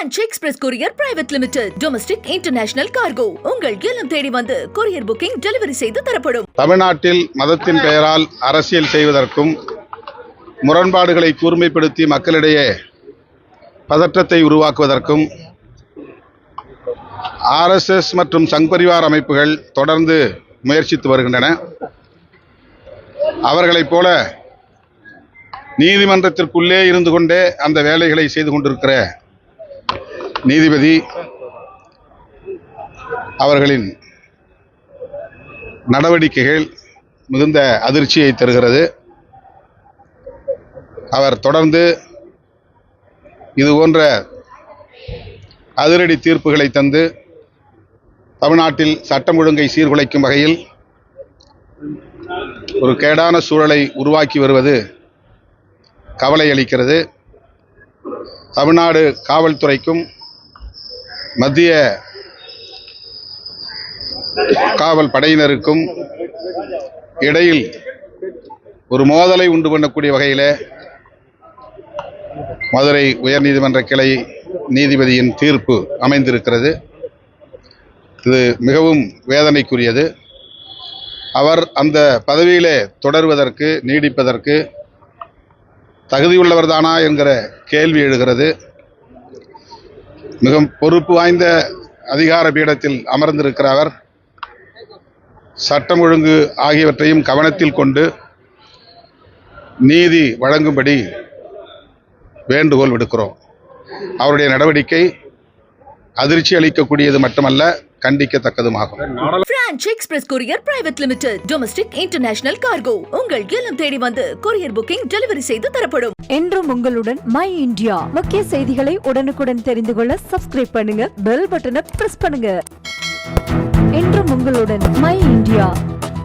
Branch express courier private limited. Domestic international cargo. உங்கள் இல்லம் தேடி வந்து கொரியர் புக்கிங் டெலிவரி செய்து தரப்படும். தமிழ்நாட்டில் மதத்தின் பெயரால் அரசியல் செய்வதற்கும் முரண்பாடுகளை கூர்மைப்படுத்தி மக்களிடையே பதற்றத்தை உருவாக்குவதற்கும் RSS மற்றும் சங் பரிவார் அமைப்புகள் தொடர்ந்து முயற்சித்து வருகின்றன. அவர்களைப் போல நீதிமன்றத்திற்குள்ளே இருந்து கொண்டே அந்த வேலைகளை செய்து கொண்டிருக்கிற நீதிபதி அவர்களின் நடவடிக்கைகள் மிகுந்த அதிர்ச்சியை தருகிறது. அவர் தொடர்ந்து இதுபோன்ற அதிரடி தீர்ப்புகளை தந்து தமிழ்நாட்டில் சட்டம் ஒழுங்கை சீர்குலைக்கும் வகையில் ஒரு கேடான சூழலை உருவாக்கி வருவது கவலை அளிக்கிறது. தமிழ்நாடு காவல்துறைக்கும் மத்திய காவல் படையினருக்கும் இடையில் ஒரு மோதலை உண்டு பண்ணக்கூடிய வகையில் மதுரை உயர்நீதிமன்ற கிளை நீதிபதியின் தீர்ப்பு அமைந்திருக்கிறது. இது மிகவும் வேதனைக்குரியது. அவர் அந்த பதவியிலே தொடர்வதற்கு நீடிப்பதற்கு தகுதியுள்ளவர்தானா என்கிற கேள்வி எழுகிறது. மிக பொறுப்பு வாய்ந்த அதிகார பீடத்தில் அமர்ந்திருக்கிற அவர் சட்டம் ஒழுங்கு ஆகியவற்றையும் கவனத்தில் கொண்டு நீதி வழங்கும்படி வேண்டுகோள் விடுக்கிறோம். அவருடைய நடவடிக்கை அதிர்ச்சி அளிக்கக்கூடியது மட்டுமல்ல, கண்டிக்கத்தக்கதுமாகும். Franch express courier private limited. Domestic international cargo. உங்கள் இல்லம் தேடி வந்து கொரியர் புக்கிங் டெலிவரி செய்து தரப்படும். என்றும் உங்களுடன் மை இந்தியா. முக்கிய செய்திகளை உடனுக்குடன் தெரிந்து கொள்ள சப்ஸ்கிரைப் பண்ணுங்க, பெல் பட்டனை பிரஸ் பண்ணுங்க. என்றும் உங்களுடன் மை இந்தியா.